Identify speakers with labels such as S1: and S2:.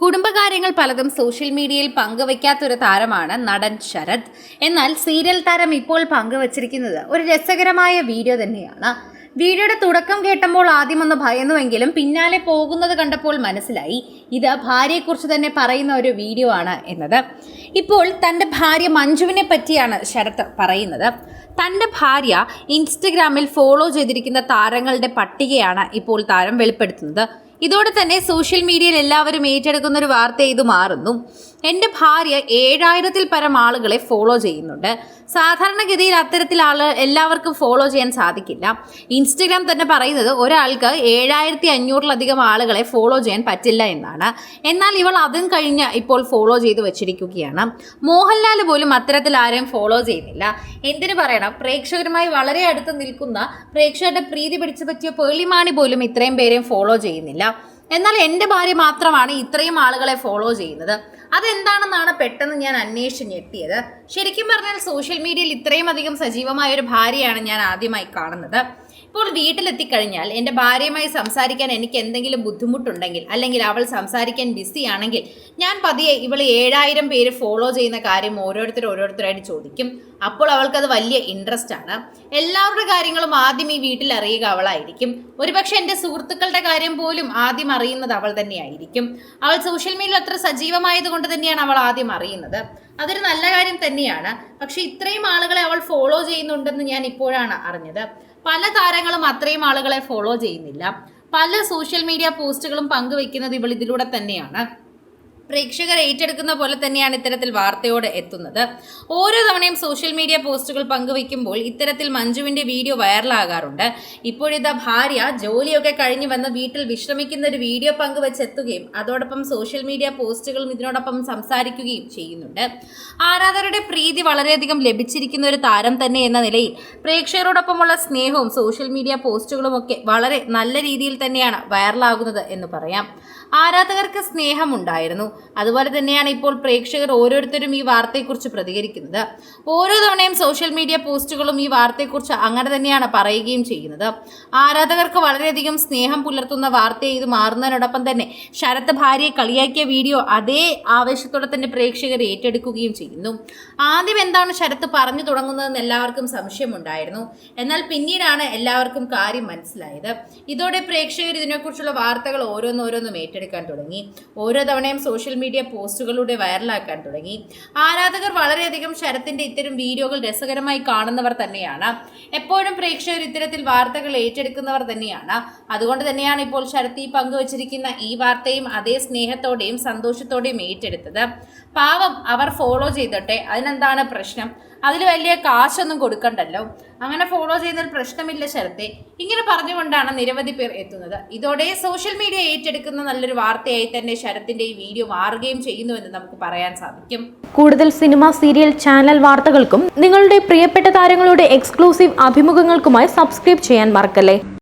S1: കുടുംബകാര്യങ്ങൾ പലതും സോഷ്യൽ മീഡിയയിൽ പങ്കുവയ്ക്കാത്തൊരു താരമാണ് നടൻ ശരത്. എന്നാൽ സീരിയൽ താരം ഇപ്പോൾ പങ്കുവച്ചിരിക്കുന്നത് ഒരു രസകരമായ വീഡിയോ തന്നെയാണ്. വീഡിയോയുടെ തുടക്കം കേട്ടപ്പോൾ ആദ്യമൊന്ന് ഭയന്നുവെങ്കിലും പിന്നാലെ പോകുന്നത് കണ്ടപ്പോൾ മനസ്സിലായി ഇത് ഭാര്യയെക്കുറിച്ച് തന്നെ പറയുന്ന ഒരു വീഡിയോ ആണ് എന്നത്. ഇപ്പോൾ തൻ്റെ ഭാര്യ മഞ്ജുവിനെ പറ്റിയാണ് ശരത് പറയുന്നത്. തൻ്റെ ഭാര്യ ഇൻസ്റ്റഗ്രാമിൽ ഫോളോ ചെയ്തിരിക്കുന്ന താരങ്ങളുടെ പട്ടികയാണ് ഇപ്പോൾ താരം വെളിപ്പെടുത്തുന്നത്. ഇതോടെ തന്നെ സോഷ്യൽ മീഡിയയിൽ എല്ലാവരും ഏറ്റെടുക്കുന്ന ഒരു വാർത്ത ഇത് മാറുന്നു. എൻ്റെ ഭാര്യ 7000-ൽ പരം ആളുകളെ ഫോളോ ചെയ്യുന്നുണ്ട്. സാധാരണഗതിയിൽ അത്തരത്തിൽ എല്ലാവർക്കും ഫോളോ ചെയ്യാൻ സാധിക്കില്ല. ഇൻസ്റ്റഗ്രാം തന്നെ പറയുന്നത് ഒരാൾക്ക് 7500-ലധികം ആളുകളെ ഫോളോ ചെയ്യാൻ പറ്റില്ല എന്നാണ്. എന്നാൽ ഇവൾ അതും കഴിഞ്ഞ് ഇപ്പോൾ ഫോളോ ചെയ്ത് വെച്ചിരിക്കുകയാണ്. മോഹൻലാൽ പോലും അത്തരത്തിൽ ആരെയും ഫോളോ ചെയ്യുന്നില്ല. എന്തിനു പറയണം, പ്രേക്ഷകരുമായി വളരെ അടുത്ത് നിൽക്കുന്ന പ്രേക്ഷകരുടെ പ്രീതി പിടിച്ചു പറ്റിയ പേളിമാണി പോലും ഇത്രയും പേരെയും ഫോളോ ചെയ്യുന്നില്ല. എന്നാൽ എൻ്റെ ഭാര്യ മാത്രമാണ് ഇത്രയും ആളുകളെ ഫോളോ ചെയ്യുന്നത്. അതെന്താണെന്നാണ് പെട്ടെന്ന് ഞാൻ അന്വേഷിച്ച് ഞെട്ടിയത്. ശരിക്കും പറഞ്ഞാൽ സോഷ്യൽ മീഡിയയിൽ ഇത്രയും അധികം സജീവമായ ഒരു ഭാര്യയാണ് ഞാൻ ആദ്യമായി കാണുന്നത്. ഇപ്പോൾ വീട്ടിലെത്തിക്കഴിഞ്ഞാൽ എൻ്റെ ഭാര്യയുമായി സംസാരിക്കാൻ എനിക്ക് എന്തെങ്കിലും ബുദ്ധിമുട്ടുണ്ടെങ്കിൽ, അല്ലെങ്കിൽ അവൾ സംസാരിക്കാൻ ബിസി ആണെങ്കിൽ, ഞാൻ പതിയെ ഇവൾ 7000 പേര് ഫോളോ ചെയ്യുന്ന കാര്യം ഓരോരുത്തരായിട്ട് ചോദിക്കും. അപ്പോൾ അവൾക്കത് വലിയ ഇൻട്രസ്റ്റ് ആണ്. എല്ലാവരുടെ കാര്യങ്ങളും ആദ്യം ഈ വീട്ടിൽ അറിയുക അവളായിരിക്കും. ഒരുപക്ഷെ എൻ്റെ സുഹൃത്തുക്കളുടെ കാര്യം പോലും ആദ്യം അറിയുന്നത് അവൾ തന്നെയായിരിക്കും. അവൾ സോഷ്യൽ മീഡിയയിൽ അത്ര സജീവമായത് കൊണ്ട് തന്നെയാണ് അവൾ ആദ്യം അറിയുന്നത്. അതൊരു നല്ല കാര്യം തന്നെയാണ്. പക്ഷെ ഇത്രയും ആളുകളെ അവൾ ഫോളോ ചെയ്യുന്നുണ്ടെന്ന് ഞാൻ ഇപ്പോഴാണ് അറിഞ്ഞത്. പല താരങ്ങളും അത്രയും ആളുകളെ ഫോളോ ചെയ്യുന്നില്ല. പല സോഷ്യൽ മീഡിയ പോസ്റ്റുകളും പങ്കുവെക്കുന്നത് ഇവൾ ഇതിലൂടെ തന്നെയാണ്. പ്രേക്ഷകർ ഏറ്റെടുക്കുന്ന പോലെ തന്നെയാണ് ഇത്തരത്തിൽ വാർത്തയോടെ എത്തുന്നത്. ഓരോ തവണയും സോഷ്യൽ മീഡിയ പോസ്റ്റുകൾ പങ്കുവയ്ക്കുമ്പോൾ ഇത്തരത്തിൽ മഞ്ജുവിൻ്റെ വീഡിയോ വൈറലാകാറുണ്ട്. ഇപ്പോഴിതാ ഭാര്യ ജോലിയൊക്കെ കഴിഞ്ഞ് വന്ന് വീട്ടിൽ വിശ്രമിക്കുന്ന ഒരു വീഡിയോ പങ്കുവെച്ചെത്തുകയും അതോടൊപ്പം സോഷ്യൽ മീഡിയ പോസ്റ്റുകളും ഇതിനോടൊപ്പം സംസാരിക്കുകയും ചെയ്യുന്നുണ്ട്. ആരാധകരുടെ പ്രീതി വളരെയധികം ലഭിച്ചിരിക്കുന്ന ഒരു താരം തന്നെ എന്ന നിലയിൽ പ്രേക്ഷകരോടൊപ്പമുള്ള സ്നേഹവും സോഷ്യൽ മീഡിയ പോസ്റ്റുകളും ഒക്കെ വളരെ നല്ല രീതിയിൽ തന്നെയാണ് വൈറലാകുന്നത് എന്ന് പറയാം. ആരാധകർക്ക് സ്നേഹമുണ്ടായിരുന്നു. അതുപോലെ തന്നെയാണ് ഇപ്പോൾ പ്രേക്ഷകർ ഓരോരുത്തരും ഈ വാർത്തയെക്കുറിച്ച് പ്രതികരിക്കുന്നത്. ഓരോ തവണയും സോഷ്യൽ മീഡിയ പോസ്റ്റുകളും ഈ വാർത്തയെക്കുറിച്ച് അങ്ങനെ തന്നെയാണ് പറയുകയും ചെയ്യുന്നത്. ആരാധകർക്ക് വളരെയധികം സ്നേഹം പുലർത്തുന്ന വാർത്തയെ ഇത് മാറുന്നതിനോടൊപ്പം തന്നെ ശരത് ഭാര്യയെ കളിയാക്കിയ വീഡിയോ അതേ ആവേശത്തോടെ തന്നെ പ്രേക്ഷകർ ഏറ്റെടുക്കുകയും ചെയ്യുന്നു. ആദ്യം എന്താണ് ശരത് പറഞ്ഞു തുടങ്ങുന്നതെന്ന് എല്ലാവർക്കും സംശയമുണ്ടായിരുന്നു. എന്നാൽ പിന്നീടാണ് എല്ലാവർക്കും കാര്യം മനസ്സിലായത്. ഇതോടെ പ്രേക്ഷകർ ഇതിനെക്കുറിച്ചുള്ള വാർത്തകൾ ഓരോന്നോരോന്നും ഏറ്റെടുക്കാൻ തുടങ്ങി. ഓരോ തവണയും സോഷ്യൽ മീഡിയ പോസ്റ്റുകളിലൂടെ വൈറലാക്കാൻ തുടങ്ങി. ആരാധകർ വളരെയധികം ശരത്തിന്റെ ഇത്തരം വീഡിയോകൾ രസകരമായി കാണുന്നവർ തന്നെയാണ്. എപ്പോഴും പ്രേക്ഷകർ ഇത്തരത്തിൽ വാർത്തകൾ ഏറ്റെടുക്കുന്നവർ തന്നെയാണ്. അതുകൊണ്ട് തന്നെയാണ് ഇപ്പോൾ ശരത് ഈ പങ്കുവച്ചിരിക്കുന്ന ഈ വാർത്തയും അതേ സ്നേഹത്തോടെയും സന്തോഷത്തോടെയും ഏറ്റെടുത്തത്. പാവം, അവർ ഫോളോ ചെയ്തോട്ടെ, അതിനെന്താണ് പ്രശ്നം? അതിൽ വലിയ കാശൊന്നും കൊടുക്കണ്ടല്ലോ. അങ്ങനെ ഫോളോ ചെയ്യുന്നതിൽ പ്രശ്നമില്ല ശരത്തെ. ഇങ്ങനെ പറഞ്ഞുകൊണ്ടാണ് നിരവധി പേർ എത്തുന്നത്. ഇതോടെ സോഷ്യൽ മീഡിയ ഏറ്റെടുക്കുന്ന നല്ലൊരു വാർത്തയായി തന്നെ ശരത്തിന്റെ ഈ വീഡിയോ മാറുകയും ചെയ്യുന്നുവെന്ന് നമുക്ക് പറയാൻ സാധിക്കും.
S2: കൂടുതൽ സിനിമ, സീരിയൽ, ചാനൽ വാർത്തകൾക്കും നിങ്ങളുടെ പ്രിയപ്പെട്ട താരങ്ങളുടെ എക്സ്ക്ലൂസീവ് അഭിമുഖങ്ങൾക്കുമായി സബ്സ്ക്രൈബ് ചെയ്യാൻ മറക്കല്ലേ.